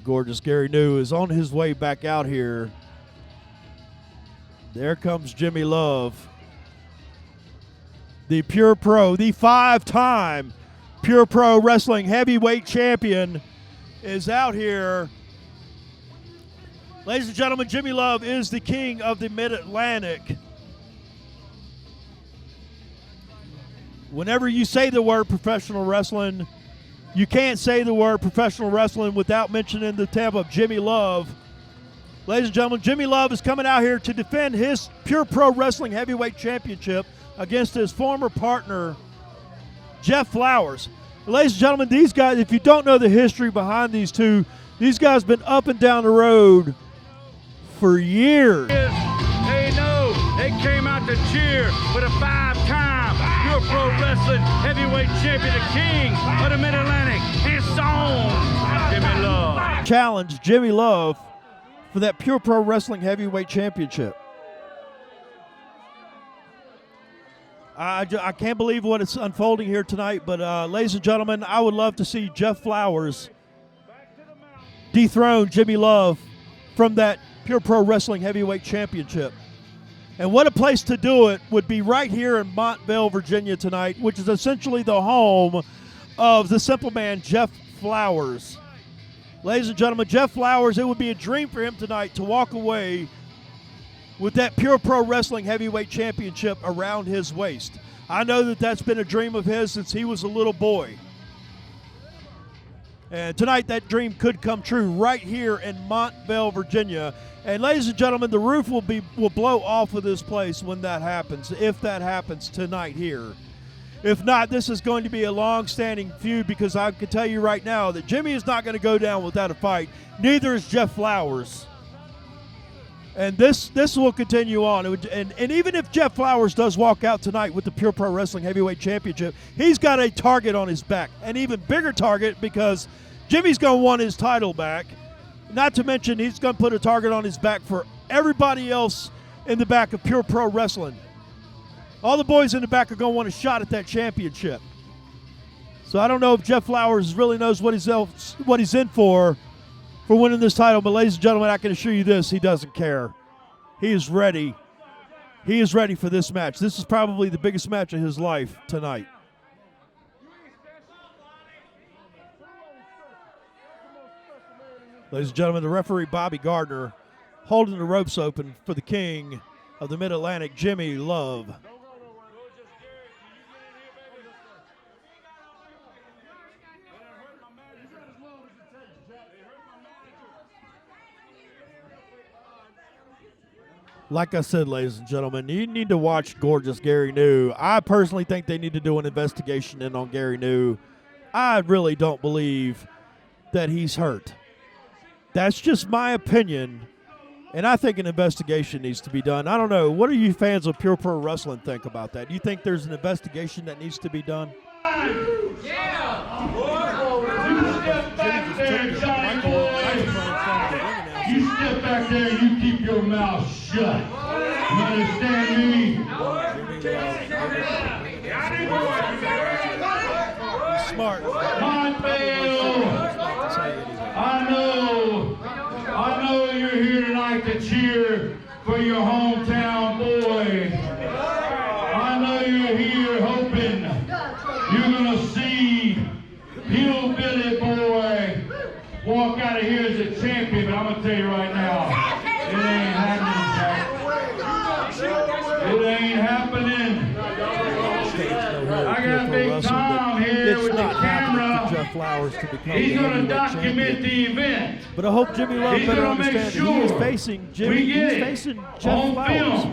Gorgeous Gary New is on his way back out here. There comes Jimi Love, the Pure Pro, the 5-time Pure Pro Wrestling Heavyweight Champion, is out here. Ladies and gentlemen, Jimi Love is the king of the Mid-Atlantic. Whenever you say the word professional wrestling, you can't say the word professional wrestling without mentioning the tab of Jimi Love. Ladies and gentlemen, Jimi Love is coming out here to defend his Pure Pro Wrestling Heavyweight Championship against his former partner, Jeff Flowers. Ladies and gentlemen, these guys, if you don't know the history behind these two, these guys have been up and down the road for years. They know they came out to cheer with a 5-time Pure Pro Wrestling Heavyweight Champion, the king of the Mid-Atlantic, his song, Jimi Love. Challenge Jimi Love for that Pure Pro Wrestling Heavyweight Championship. I can't believe what is unfolding here tonight, but ladies and gentlemen, I would love to see Jeff Flowers dethrone Jimi Love from that Pure Pro Wrestling Heavyweight Championship. And what a place to do it would be right here in Montville, Virginia tonight, which is essentially the home of the simple man, Jeff Flowers. Ladies and gentlemen, Jeff Flowers, it would be a dream for him tonight to walk away with that Pure Pro Wrestling Heavyweight Championship around his waist. I know that that's been a dream of his since he was a little boy. And tonight that dream could come true right here in Montville, Virginia. And ladies and gentlemen, the roof will blow off of this place when that happens, if that happens tonight here. If not, this is going to be a long-standing feud, because I can tell you right now that Jimmy is not going to go down without a fight. Neither is Jeff Flowers. And this will continue on. And even if Jeff Flowers does walk out tonight with the Pure Pro Wrestling Heavyweight Championship, he's got a target on his back, an even bigger target, because Jimmy's going to want his title back. Not to mention, he's going to put a target on his back for everybody else in the back of Pure Pro Wrestling. All the boys in the back are going to want a shot at that championship. So I don't know if Jeff Flowers really knows what he's in for winning this title. But ladies and gentlemen, I can assure you this, he doesn't care. He is ready. He is ready for this match. This is probably the biggest match of his life tonight. Ladies and gentlemen, the referee, Bobby Gardner, holding the ropes open for the king of the Mid-Atlantic, Jimi Love. Like I said, ladies and gentlemen, you need to watch Gorgeous Gary New. I personally think they need to do an investigation in on Gary New. I really don't believe that he's hurt. That's just my opinion, and I think an investigation needs to be done. I don't know. What do you fans of Pure Pro Wrestling think about that? Do you think there's an investigation that needs to be done? Yeah! You step back there, Johnny boy! You step back there and you keep your mouth shut. You understand me? He's smart. Montville! I know you're here tonight to cheer for your hometown boy. I know you're here hoping you're going to see Hillbilly Boy walk out of here as a champion, but I'm going to tell you right now, it ain't happening, Jack. It ain't happening. I got Big Tom here with the camera. Jeff Flowers to become He's going to document the event. But I hope Jimi Love better understand sure that he is facing Jeff Flowers.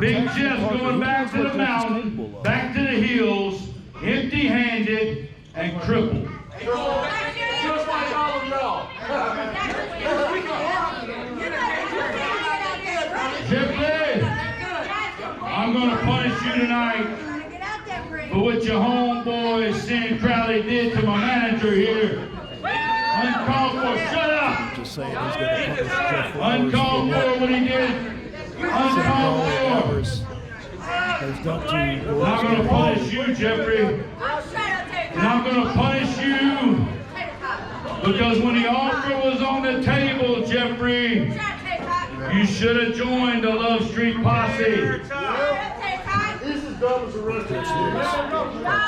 Big Jeff's going back to the mountain, back to the hills, empty-handed and crippled. Just like all of y'all. Jeffrey, I'm going to punish you tonight for what your homeboy Sam Crowley did to my manager here. Uncalled for. Shut up! Just saying he's going to punish Jeff Flowers. Uncalled for what he did. Uncalled for. I'm going to punish you, Jeffrey. And I'm going to punish you because when he offered should have joined the Love Street Posse. This is doubles arrested.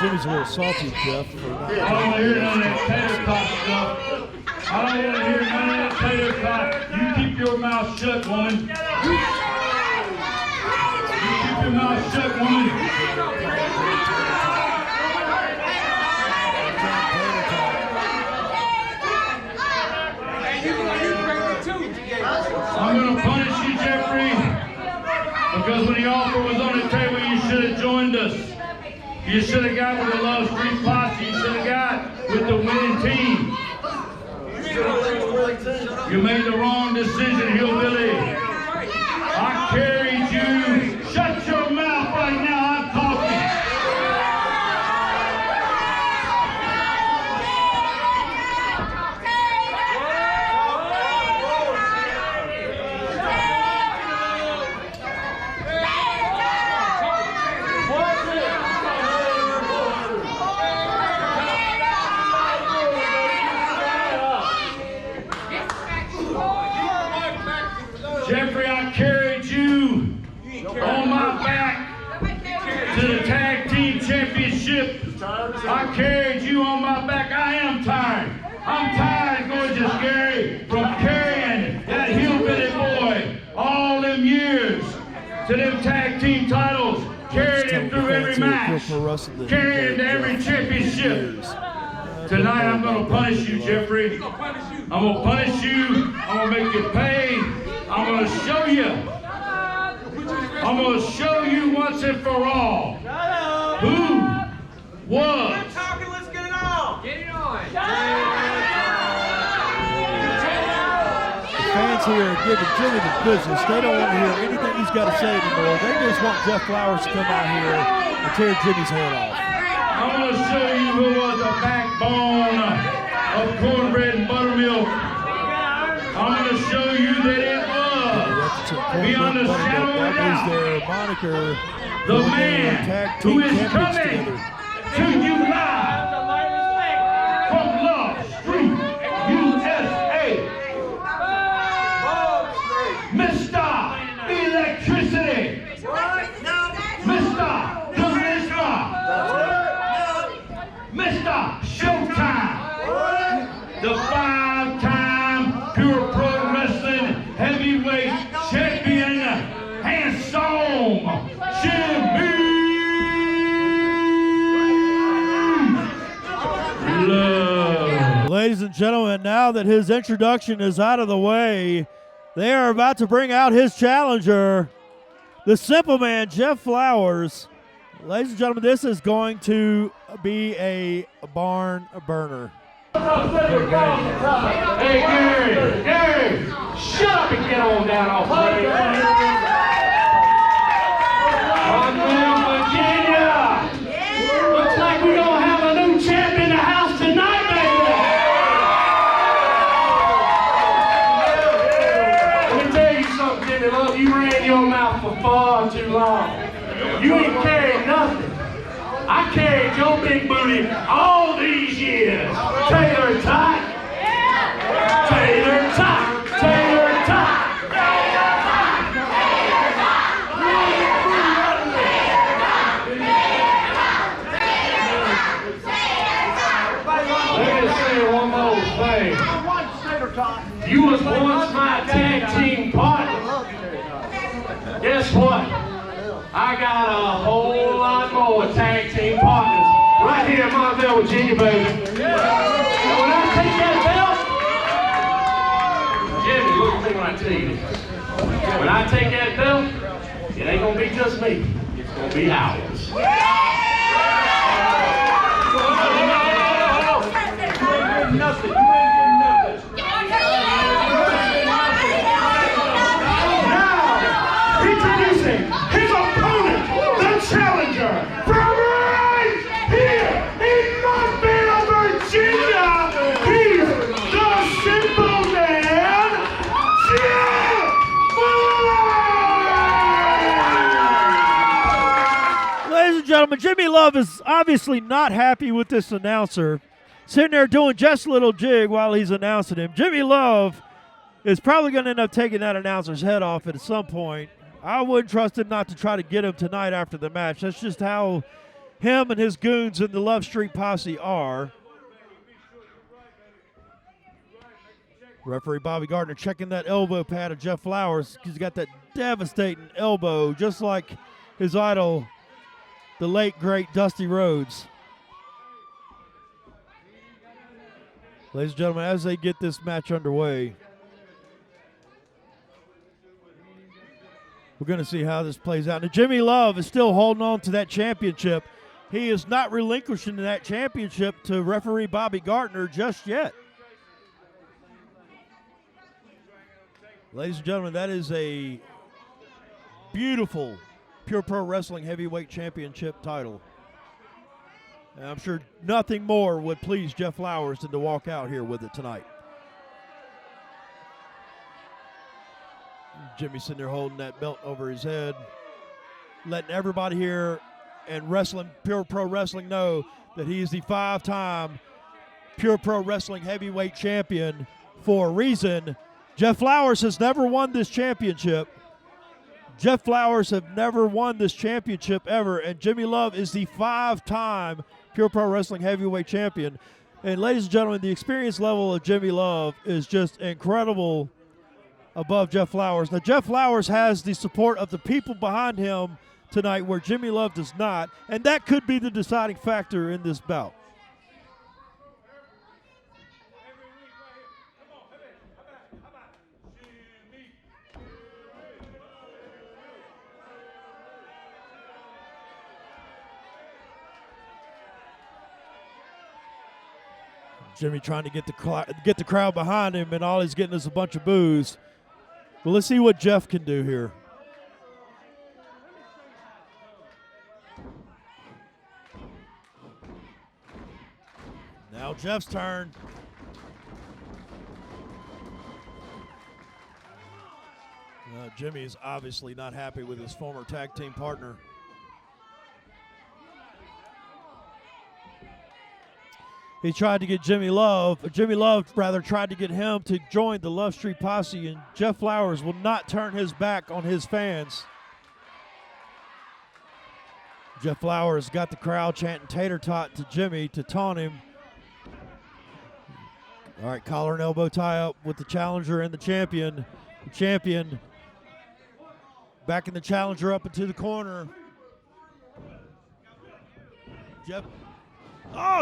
Jimmy's a little salty, Jeff. For not I don't want to hear none of that tater tot stuff. I don't want to hear none of that tater tot. You keep your mouth shut, woman. You keep your mouth shut, woman. I'm going to punish you, Jeffrey, because when the offer was on the table, you should have joined us. You should have got with the Love Street Posse. You should have got with the winning team. You made the wrong decision, Hillbilly. I carried you. Shut your mouth right now. I'm talking. Jeffrey, I carried you on my back to the tag team championship. I carried you on my back. I am tired. I'm tired, Gorgeous Gary, from carrying that hillbilly boy all them years to them tag team titles. Carried him through every match. Carried him to every championship. Tonight I'm going to punish you, Jeffrey. I'm going to punish you. I'm going to make you pay. I'm going to show you. I'm going to show you once and for all who was. Let's get it on. Get it on. Fans here are giving Jimmy the business. They don't want to hear anything he's got to say anymore. They just want Jeff Flowers to come out here and tear Jimmy's head off. I'm going to show you who was the backbone of Cornbread and Buttermilk. I'm going to show you that it was, beyond a shadow of a doubt, their moniker, the man who is coming to you live from Love Street, USA. Mr. Electricity. Mr. Charisma. Mr. Showtime. The five-time Pure Pro Wrestling Heavyweight Champion, Handsome Jimi Love. Ladies and gentlemen, now that his introduction is out of the way, they are about to bring out his challenger, the Simple Man, Jeff Flowers. Ladies and gentlemen, this is going to be a barn burner. Hey, Gary, shut up and get on down off the Virginia. Looks like we're going to have a new champ in the house tonight, baby. Let me tell you something, Jimi Love. You ran your mouth for far too long. You ain't carried nothing. I carried your big booty all these years. Tater tot. Tater tot. Tater tot. Let me say one more thing. You was once my tag team partner. Guess what? I got a whole lot more tag team partners right here in Montville, Virginia, baby. And when I take that belt, Jimmy, look at me when I tell you this. When I take that belt, it ain't gonna be just me. It's gonna be ours. Nothing. Now, introducing his opponent, the challenger, from right here in Montville, Virginia. He's the Simple Man, Jeff Flowers. Ladies and gentlemen, Jimi Love is obviously not happy with this announcer. Sitting there doing just a little jig while he's announcing him. Jimi Love is probably going to end up taking that announcer's head off at some point. I wouldn't trust him not to try to get him tonight after the match. That's just how him and his goons in the Love Street Posse are. Referee Bobby Gardner checking that elbow pad of Jeff Flowers. He's got that devastating elbow, just like his idol, the late, great Dusty Rhodes. Ladies and gentlemen, as they get this match underway, we're going to see how this plays out. Now, Jimi Love is still holding on to that championship. He is not relinquishing that championship to referee Bobby Gardner just yet. Ladies and gentlemen, that is a beautiful Pure Pro Wrestling Heavyweight Championship title. And I'm sure nothing more would please Jeff Flowers than to walk out here with it tonight. Jimmy sitting there holding that belt over his head, letting everybody here and wrestling, Pure Pro Wrestling, know that he is the 5-time Pure Pro Wrestling Heavyweight Champion for a reason. Jeff Flowers has never won this championship. Jeff Flowers have never won this championship ever, and Jimi Love is the 5-time Pure Pro Wrestling Heavyweight Champion. And ladies and gentlemen, the experience level of Jimi Love is just incredible above Jeff Flowers. Now, Jeff Flowers has the support of the people behind him tonight where Jimi Love does not, and that could be the deciding factor in this bout. Jimmy trying to get the crowd behind him, and all he's getting is a bunch of boos. Well, let's see what Jeff can do here. Now Jeff's turn. Jimmy is obviously not happy with his former tag team partner. He tried to get Jimi Love tried to get him to join the Love Street Posse, and Jeff Flowers will not turn his back on his fans. Jeff Flowers got the crowd chanting tater tot to Jimmy to taunt him. All right, collar and elbow tie up with the challenger and the champion. The champion backing the challenger up into the corner.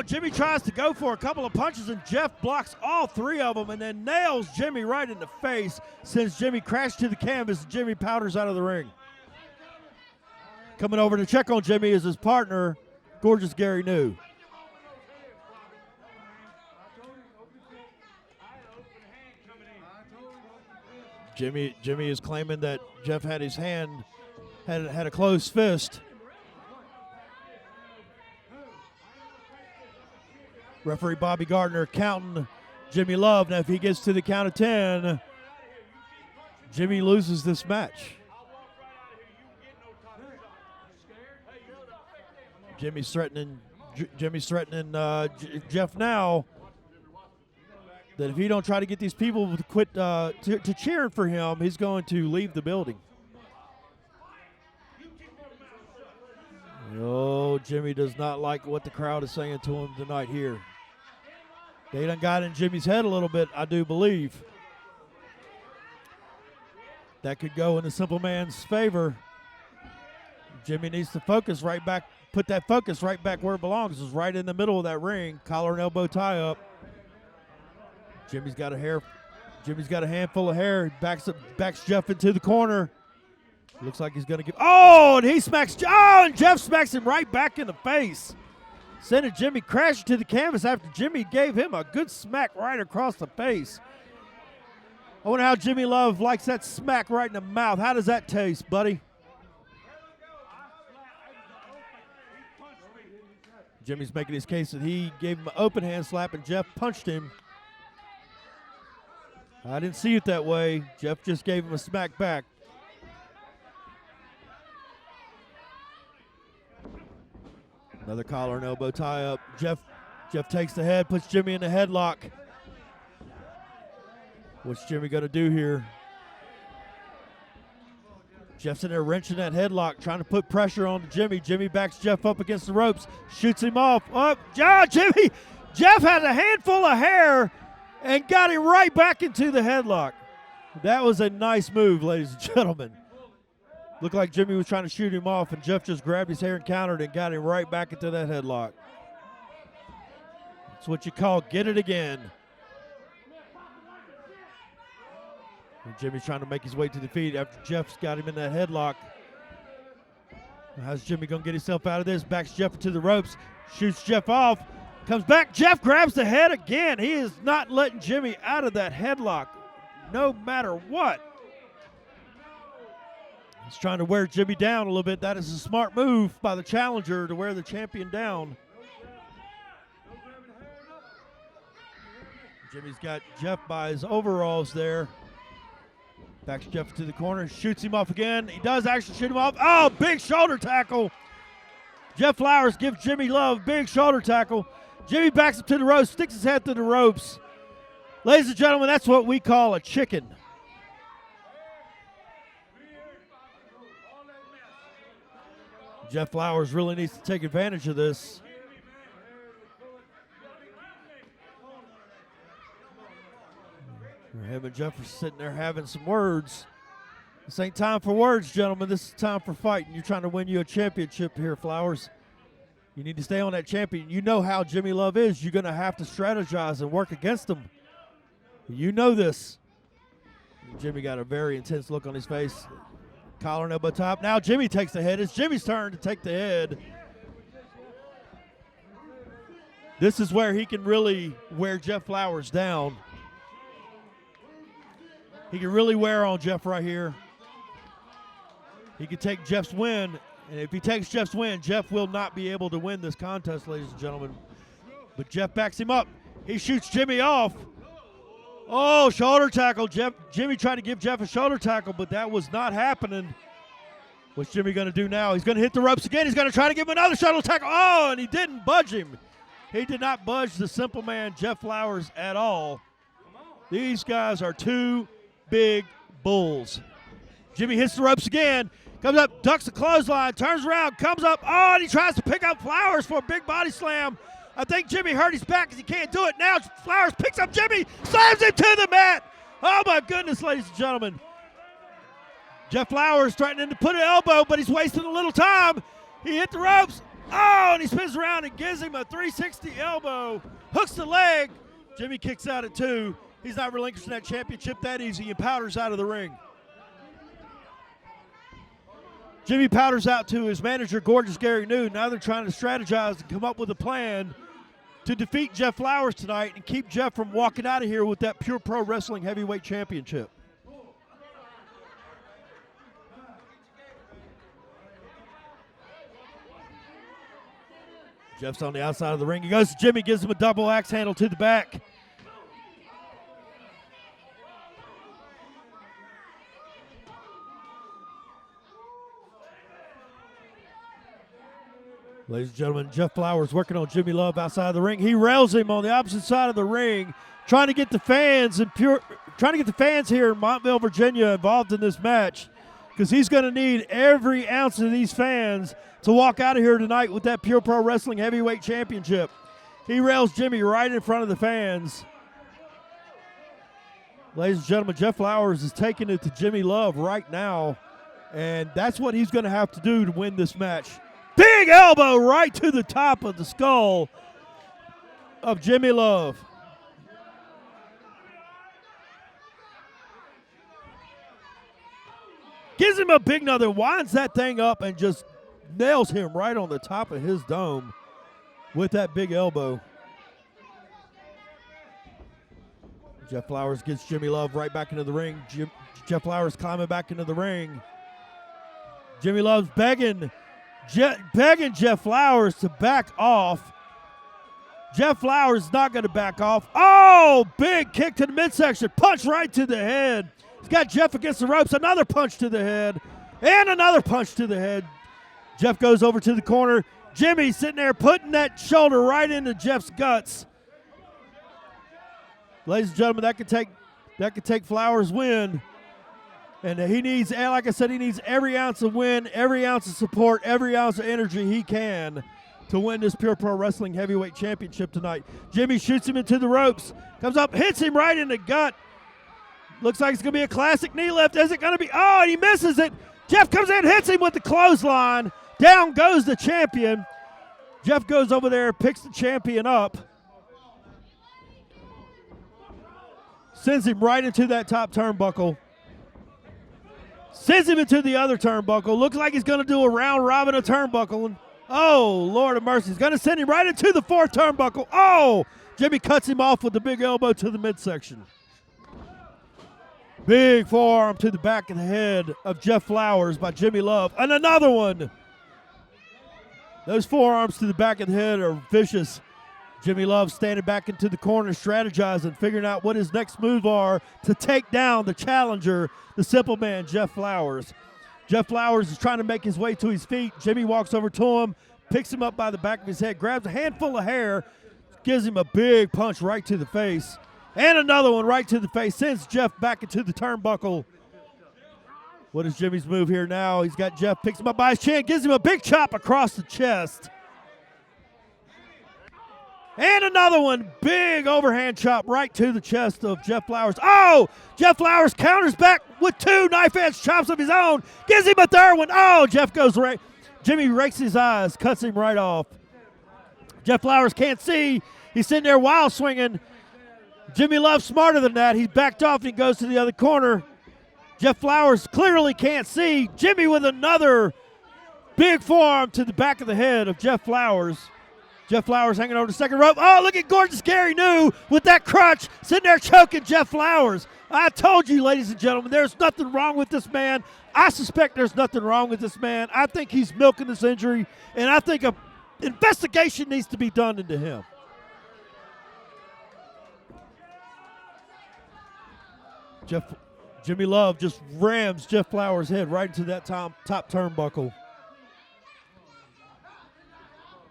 Jimmy tries to go for a couple of punches, and Jeff blocks all 3 of them and then nails Jimmy right in the face, sends Jimmy crashed to the canvas, and Jimmy powders out of the ring. Coming over to check on Jimmy is his partner, Gorgeous Gary New. Jimmy is claiming that Jeff had his hand, had a closed fist. Referee Bobby Gardner counting Jimi Love. Now, if he gets to the count of 10, Jimmy loses this match. Jimmy's threatening Jeff now that if he don't try to get these people to quit to cheering for him, he's going to leave the building. Oh, Jimmy does not like what the crowd is saying to him tonight here. They done got in Jimmy's head a little bit, I do believe. That could go in the simple man's favor. Jimmy needs to focus right back, put that focus right back where it belongs. It's right in the middle of that ring, collar and elbow tie up. Jimmy's got a handful of hair. Backs Jeff into the corner. Looks like he's going to give. And he smacks. And Jeff smacks him right back in the face, sending Jimmy crashing to the canvas after Jimmy gave him a good smack right across the face. I wonder how Jimi Love likes that smack right in the mouth. How does that taste, buddy? Jimmy's making his case that he gave him an open hand slap and Jeff punched him. I didn't see it that way. Jeff just gave him a smack back. Another collar and elbow tie up. Jeff takes the head, puts Jimmy in the headlock. What's Jimmy going to do here? Jeff's in there wrenching that headlock, trying to put pressure on Jimmy. Jimmy backs Jeff up against the ropes, shoots him off. Up, Jimmy! Jeff had a handful of hair and got him right back into the headlock. That was a nice move, ladies and gentlemen. Looked like Jimmy was trying to shoot him off, and Jeff just grabbed his hair and countered and got him right back into that headlock. That's what you call get it again. And Jimmy's trying to make his way to the feet after Jeff's got him in that headlock. How's Jimmy going to get himself out of this? Backs Jeff to the ropes, shoots Jeff off, comes back. Jeff grabs the head again. He is not letting Jimmy out of that headlock no matter what. He's trying to wear Jimmy down a little bit. That is a smart move by the challenger to wear the champion down. Jimmy's got Jeff by his overalls there. Backs Jeff to the corner, shoots him off again. He does actually shoot him off. Oh, big shoulder tackle. Jeff Flowers gives Jimmy Love big shoulder tackle. Jimmy backs him to the ropes, sticks his head through the ropes. Ladies and gentlemen, that's what we call a chicken. Jeff Flowers really needs to take advantage of this. Him and Jeff are sitting there having some words. This ain't time for words, gentlemen. This is time for fighting. You're trying to win you a championship here, Flowers. You need to stay on that champion. You know how Jimmy Love is. You're going to have to strategize and work against him. You know this. Jimmy got a very intense look on his face. Collar and elbow top. Now Jimmy takes the head. It's Jimmy's turn to take the head. This is where he can really wear Jeff Flowers down. He can really wear on Jeff right here. He can take Jeff's win, and if he takes Jeff's win, Jeff will not be able to win this contest, ladies and gentlemen. But Jeff backs him up. He shoots Jimmy off. Oh, shoulder tackle. Jimmy tried to give Jeff a shoulder tackle, but that was not happening. What's Jimmy going to do now? He's going to hit the ropes again. He's going to try to give him another shoulder tackle. Oh, and he didn't budge him. He did not budge the simple man, Jeff Flowers, at all. These guys are two big bulls. Jimmy hits the ropes again, comes up, ducks the clothesline, turns around, comes up, oh, and he tries to pick up Flowers for a big body slam. I think Jimmy hurt his back because he can't do it. Now Flowers picks up Jimmy, slams him to the mat. Oh, my goodness, ladies and gentlemen. Jeff Flowers threatening to put an elbow, but he's wasting a little time. He hit the ropes. Oh, and he spins around and gives him a 360 elbow. Hooks the leg. Jimmy kicks out at 2. He's not relinquishing that championship that easy. He powders out of the ring. Jimmy powders out to his manager, Gorgeous Gary New. Now they're trying to strategize and come up with a plan to defeat Jeff Flowers tonight and keep Jeff from walking out of here with that Pure Pro Wrestling Heavyweight Championship. Jeff's on the outside of the ring. He goes to Jimmy, gives him a double axe handle to the back. Ladies and gentlemen, Jeff Flowers working on Jimmy Love outside of the ring. He rails him on the opposite side of the ring, trying to get the fans here in Montville, Virginia, involved in this match, because he's going to need every ounce of these fans to walk out of here tonight with that Pure Pro Wrestling Heavyweight Championship. He rails Jimmy right in front of the fans. Ladies and gentlemen, Jeff Flowers is taking it to Jimmy Love right now, and that's what he's going to have to do to win this match. Big elbow right to the top of the skull of Jimmy Love. Gives him a big another, winds that thing up and just nails him right on the top of his dome with that big elbow. Jeff Flowers gets Jimmy Love right back into the ring. Jeff Flowers climbing back into the ring. Jimmy Love's begging Jeff Flowers to back off. Jeff Flowers is not going to back off. Oh, big kick to the midsection. Punch right to the head. He's got Jeff against the ropes. Another punch to the head. And another punch to the head. Jeff goes over to the corner. Jimmy sitting there putting that shoulder right into Jeff's guts. Ladies and gentlemen, That could take Flowers' win. And he needs, like I said, he needs every ounce of win, every ounce of support, every ounce of energy he can to win this Pure Pro Wrestling Heavyweight Championship tonight. Jimmy shoots him into the ropes, comes up, hits him right in the gut. Looks like it's going to be a classic knee lift. Is it going to be? Oh, and he misses it. Jeff comes in, hits him with the clothesline. Down goes the champion. Jeff goes over there, picks the champion up. Sends him right into that top turnbuckle. Sends him into the other turnbuckle. Looks like he's going to do a round robin of turnbuckle. Oh, Lord of mercy. He's going to send him right into the fourth turnbuckle. Oh, Jimmy cuts him off with the big elbow to the midsection. Big forearm to the back of the head of Jeff Flowers by Jimi Love. And another one. Those forearms to the back of the head are vicious. Jimi Love standing back into the corner, strategizing, figuring out what his next move are to take down the challenger, the simple man, Jeff Flowers. Jeff Flowers is trying to make his way to his feet. Jimmy walks over to him, picks him up by the back of his head, grabs a handful of hair, gives him a big punch right to the face, and another one right to the face, sends Jeff back into the turnbuckle. What is Jimmy's move here now? He's got Jeff, picks him up by his chin, gives him a big chop across the chest. And another one, big overhand chop right to the chest of Jeff Flowers. Oh, Jeff Flowers counters back with two knife-edge chops of his own. Gives him a third one. Oh, Jeff goes right. Jimmy rakes his eyes, cuts him right off. Jeff Flowers can't see. He's sitting there wild swinging. Jimi Love smarter than that. He's backed off and he goes to the other corner. Jeff Flowers clearly can't see. Jimmy with another big forearm to the back of the head of Jeff Flowers. Jeff Flowers hanging over the second rope. Oh, look at Gorgeous Gary New with that crutch sitting there choking Jeff Flowers. I told you, ladies and gentlemen, there's nothing wrong with this man. I suspect there's nothing wrong with this man. I think he's milking this injury, and I think an investigation needs to be done into him. Jimi Love just rams Jeff Flowers' head right into that top turnbuckle.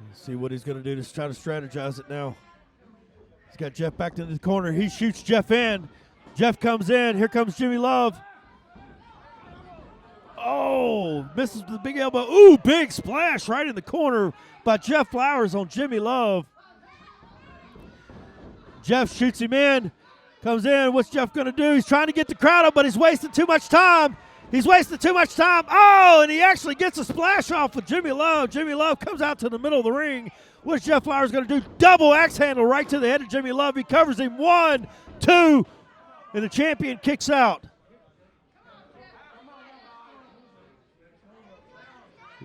Let's see what he's going to do to try to strategize it now. He's got Jeff back into the corner. He shoots Jeff in. Jeff comes in. Here comes Jimi Love. Oh, misses with the big elbow. Ooh, big splash right in the corner by Jeff Flowers on Jimi Love. Jeff shoots him in. Comes in. What's Jeff going to do? He's trying to get the crowd up, but he's wasting too much time. He's wasting too much time. Oh, and he actually gets a splash off with Jimi Love. Jimi Love comes out to the middle of the ring. What's Jeff Flowers going to do? Double axe handle right to the head of Jimi Love. He covers him. 1, 2, and the champion kicks out.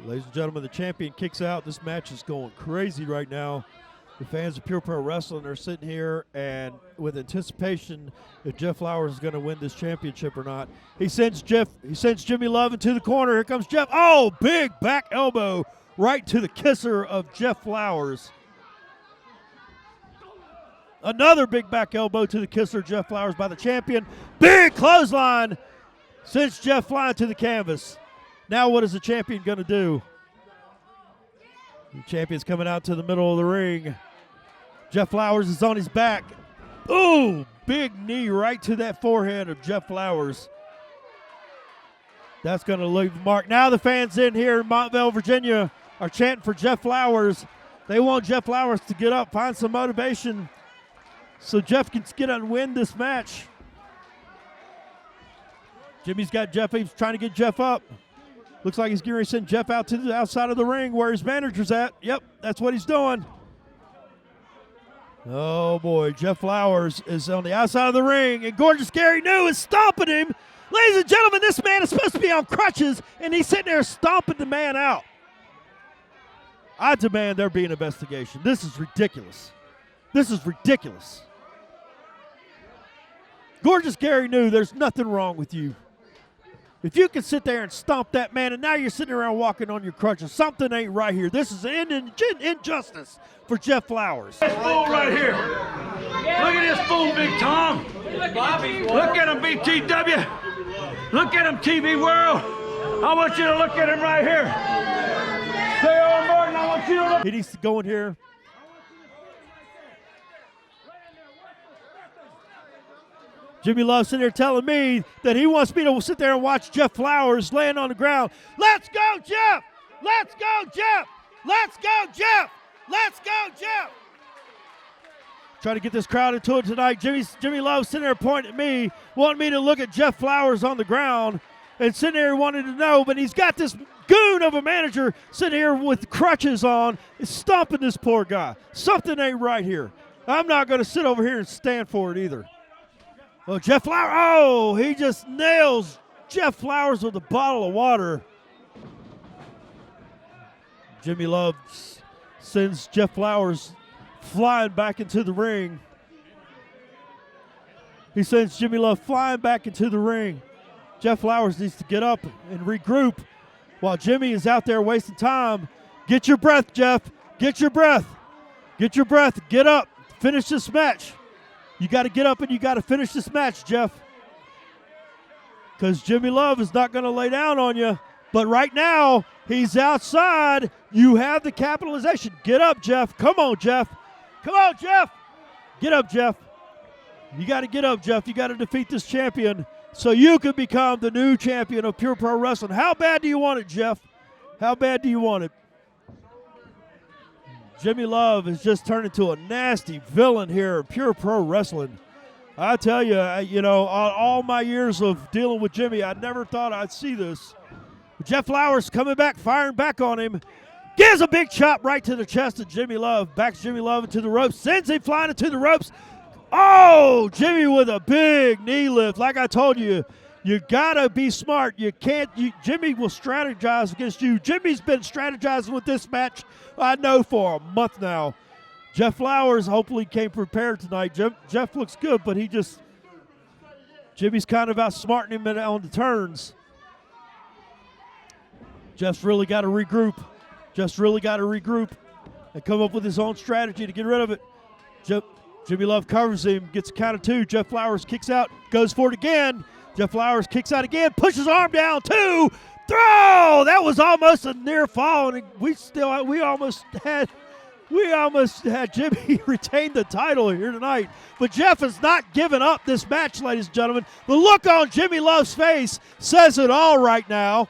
Ladies and gentlemen, the champion kicks out. This match is going crazy right now. The fans of Pure Pro Wrestling are sitting here and with anticipation if Jeff Flowers is going to win this championship or not. He sends Jimi Love into the corner. Here comes Jeff. Oh, big back elbow right to the kisser of Jeff Flowers. Another big back elbow to the kisser of Jeff Flowers by the champion. Big clothesline sends Jeff flying to the canvas. Now what is the champion going to do? The champion's coming out to the middle of the ring. Jeff Flowers is on his back. Ooh, big knee right to that forehead of Jeff Flowers. That's going to leave a mark. Now the fans in here in Montville, Virginia are chanting for Jeff Flowers. They want Jeff Flowers to get up, find some motivation so Jeff can get out and win this match. Jimmy's got Jeff. He's trying to get Jeff up. Looks like he's going to send Jeff out to the outside of the ring where his manager's at. Yep, that's what he's doing. Oh, boy. Jeff Flowers is on the outside of the ring, and Gorgeous Gary New is stomping him. Ladies and gentlemen, this man is supposed to be on crutches, and he's sitting there stomping the man out. I demand there be an investigation. This is ridiculous. This is ridiculous. Gorgeous Gary New, there's nothing wrong with you. If you can sit there and stomp that man, and now you're sitting around walking on your crutches, something ain't right here. This is an injustice for Jeff Flowers. This fool right here. Look at this fool, Big Tom. Look at him, BTW. Look at him, TV World. I want you to look at him right here. Say, oh, Martin, I want you to look. He needs to go in here. Jimi Love sitting there telling me that he wants me to sit there and watch Jeff Flowers laying on the ground. Let's go, Jeff! Let's go, Jeff! Let's go, Jeff! Let's go, Jeff! Trying to get this crowd into it tonight. Jimi Love sitting there pointing at me, wanting me to look at Jeff Flowers on the ground, and sitting there wanting to know, but he's got this goon of a manager sitting here with crutches on, stomping this poor guy. Something ain't right here. I'm not going to sit over here and stand for it either. Well, Jeff Flowers, oh, he just nails Jeff Flowers with a bottle of water. Jimi Love sends Jeff Flowers flying back into the ring. He sends Jimi Love flying back into the ring. Jeff Flowers needs to get up and regroup while Jimmy is out there wasting time. Get your breath, Jeff. Get your breath. Get your breath. Get up. Finish this match. You got to get up and you got to finish this match, Jeff. Because Jimi Love is not going to lay down on you. But right now, he's outside. You have the capitalization. Get up, Jeff. Come on, Jeff. Come on, Jeff. Get up, Jeff. You got to get up, Jeff. You got to defeat this champion so you can become the new champion of Pure Pro Wrestling. How bad do you want it, Jeff? How bad do you want it? Jimi Love has just turned into a nasty villain here in Pure Pro Wrestling. I tell you, all my years of dealing with Jimmy, I never thought I'd see this. Jeff Flowers coming back, firing back on him. Gives a big chop right to the chest of Jimi Love. Backs Jimi Love into the ropes. Sends him flying into the ropes. Oh, Jimmy with a big knee lift. Like I told you, you got to be smart. Jimmy will strategize against you. Jimmy's been strategizing with this match, I know, for a month now. Jeff Flowers hopefully came prepared tonight. Jeff looks good, but Jimmy's kind of outsmarting him on the turns. Jeff's really got to regroup. Jeff's really got to regroup and come up with his own strategy to get rid of it. Jimi Love covers him, gets a count of two. Jeff Flowers kicks out, goes for it again. Jeff Flowers kicks out again, pushes arm down, two, throw! That was almost a near fall, and we almost had Jimmy retain the title here tonight. But Jeff has not given up this match, ladies and gentlemen. The look on Jimi Love's face says it all right now.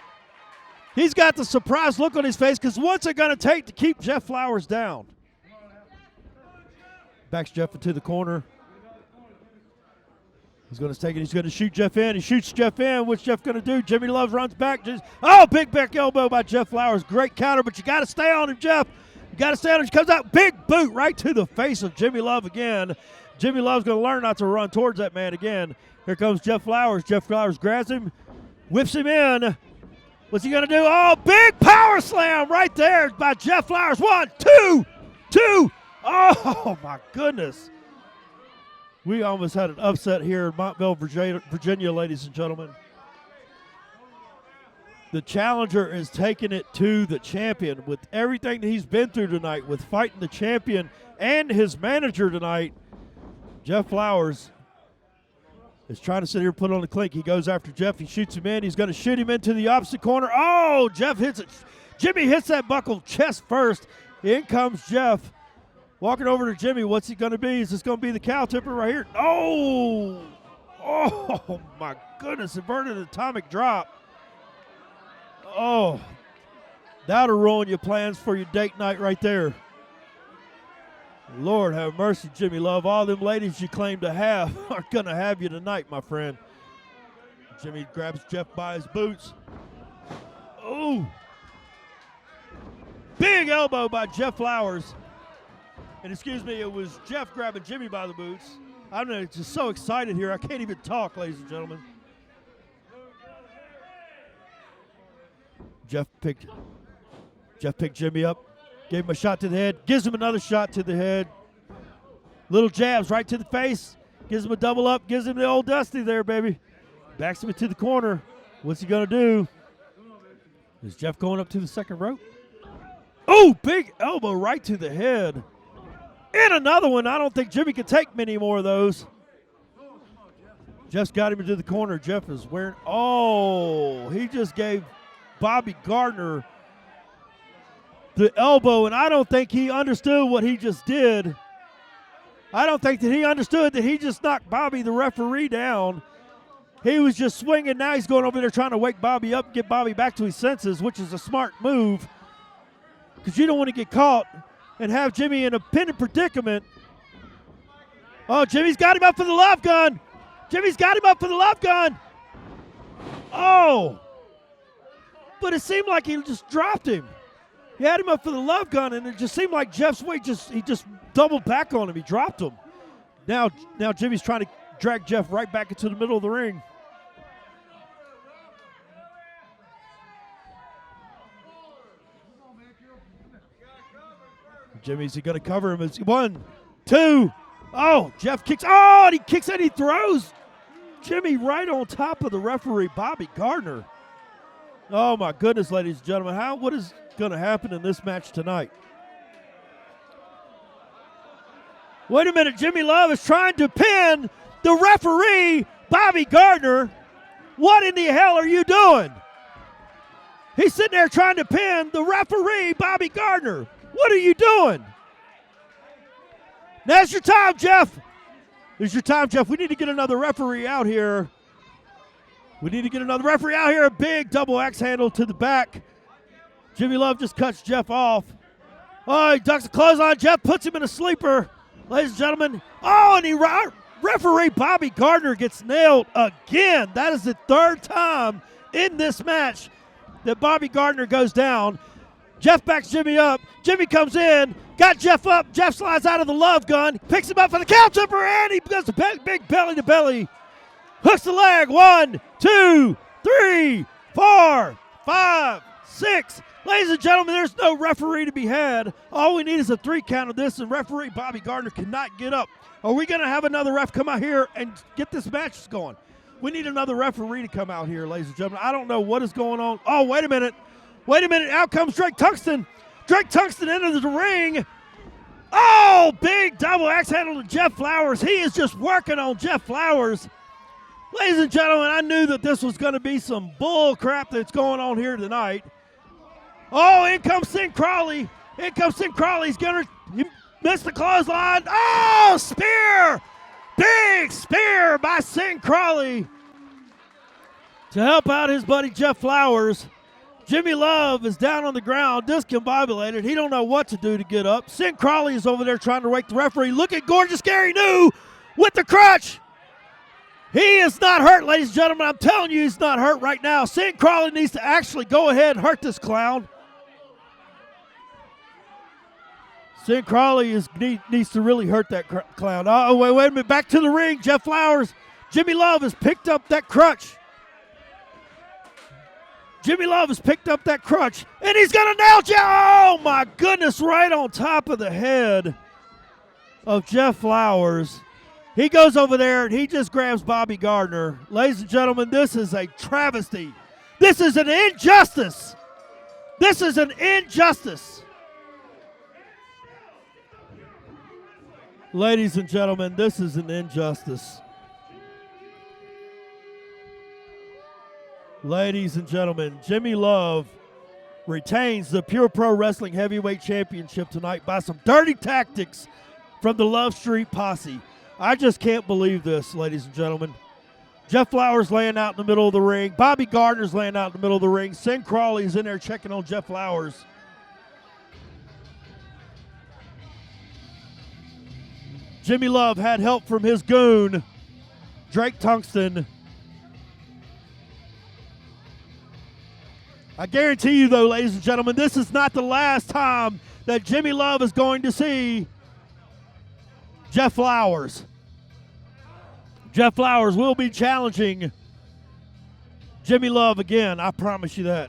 He's got the surprised look on his face because what's it going to take to keep Jeff Flowers down? Backs Jeff into the corner. He's going to take it. He's going to shoot Jeff in. He shoots Jeff in. What's Jeff going to do? Jimi Love runs back. Big back elbow by Jeff Flowers. Great counter, but you got to stay on him, Jeff. You got to stay on him. He comes out. Big boot right to the face of Jimi Love again. Jimi Love's going to learn not to run towards that man again. Here comes Jeff Flowers. Jeff Flowers grabs him, whips him in. What's he going to do? Oh, big power slam right there by Jeff Flowers. 1, 2, 2. Oh, my goodness. We almost had an upset here in Montville, Virginia, ladies and gentlemen. The challenger is taking it to the champion with everything that he's been through tonight, with fighting the champion and his manager tonight. Jeff Flowers is trying to sit here and put on the clink. He goes after Jeff. He shoots him in. He's going to shoot him into the opposite corner. Oh, Jeff hits it. Jimmy hits that buckle chest first. In comes Jeff. Walking over to Jimmy. What's he going to be? Is this going to be the cow tipper right here? Oh, my goodness. Inverted atomic drop. Oh, that'll ruin your plans for your date night right there. Lord have mercy, Jimi Love. All them ladies you claim to have aren't going to have you tonight, my friend. Jimmy grabs Jeff by his boots. Oh. Big elbow by Jeff Flowers. And excuse me, it was Jeff grabbing Jimmy by the boots. I'm just so excited here. I can't even talk, ladies and gentlemen. Jeff picked Jimmy up. Gave him a shot to the head. Gives him another shot to the head. Little jabs right to the face. Gives him a double up. Gives him the old Dusty there, baby. Backs him into the corner. What's he going to do? Is Jeff going up to the second rope? Oh, big elbow right to the head. And another one. I don't think Jimmy can take many more of those. Jeff's got him into the corner. Jeff is wearing. Oh, he just gave Bobby Gardner the elbow, and I don't think he understood what he just did. I don't think that he understood that he just knocked Bobby, the referee, down. He was just swinging. Now he's going over there trying to wake Bobby up, get Bobby back to his senses, which is a smart move because you don't want to get caught and have Jimmy in a pinned predicament. Oh, Jimmy's got him up for the love gun. Jimmy's got him up for the love gun. Oh. But it seemed like he just dropped him. He had him up for the love gun, and it just seemed like Jeff's weight he just doubled back on him. He dropped him. Now Jimmy's trying to drag Jeff right back into the middle of the ring. Jimmy's going to cover him. It's 1, 2. Oh, Jeff kicks. Oh, and he kicks and he throws Jimmy right on top of the referee, Bobby Gardner. Oh, my goodness, ladies and gentlemen. What is going to happen in this match tonight? Wait a minute. Jimi Love is trying to pin the referee, Bobby Gardner. What in the hell are you doing? He's sitting there trying to pin the referee, Bobby Gardner. What are you doing? Now's your time, Jeff. It's your time, Jeff. We need to get another referee out here. We need to get another referee out here. A big double axe handle to the back. Jimi Love just cuts Jeff off. Oh, he ducks a clothesline. Jeff puts him in a sleeper. Ladies and gentlemen. Oh, and referee Bobby Gardner gets nailed again. That is the third time in this match that Bobby Gardner goes down. Jeff backs Jimmy up. Jimmy comes in, got Jeff up. Jeff slides out of the love gun, picks him up for the count jumper, and he goes to big belly to belly. Hooks the leg. 1, 2, 3, 4, 5, 6. Ladies and gentlemen, there's no referee to be had. All we need is a 3 count of this, and referee Bobby Gardner cannot get up. Are we going to have another ref come out here and get this match going? We need another referee to come out here, ladies and gentlemen. I don't know what is going on. Oh, wait a minute. Wait a minute. Out comes Drake Tungsten. Drake Tungsten enters the ring. Oh, big double axe handle to Jeff Flowers. He is just working on Jeff Flowers. Ladies and gentlemen, I knew that this was going to be some bull crap that's going on here tonight. Oh, in comes Sin Crawley. In comes Sin Crawley. He missed the clothesline. Oh, spear. Big spear by Sin Crawley to help out his buddy Jeff Flowers. Jimi Love is down on the ground, discombobulated. He don't know what to do to get up. Sin Crawley is over there trying to wake the referee. Look at Gorgeous Gary New with the crutch. He is not hurt, ladies and gentlemen. I'm telling you, he's not hurt right now. Sin Crawley needs to actually go ahead and hurt this clown. Sin Crawley needs to really hurt that clown. Oh, wait a minute. Back to the ring. Jeff Flowers. Jimi Love has picked up that crutch. Jimi Love has picked up that crutch, and he's going to nail Jeff. Oh, my goodness, right on top of the head of Jeff Flowers. He goes over there, and he just grabs Bobby Gardner. Ladies and gentlemen, this is a travesty. This is an injustice. This is an injustice. Ladies and gentlemen, this is an injustice. Ladies and gentlemen, Jimi Love retains the Pure Pro Wrestling Heavyweight Championship tonight by some dirty tactics from the Love Street Posse. I just can't believe this, ladies and gentlemen. Jeff Flowers laying out in the middle of the ring. Bobby Gardner's laying out in the middle of the ring. Sin Crawley's in there checking on Jeff Flowers. Jimi Love had help from his goon, Drake Tungsten. I guarantee you, though, ladies and gentlemen, this is not the last time that Jimi Love is going to see Jeff Flowers. Jeff Flowers will be challenging Jimi Love again. I promise you that.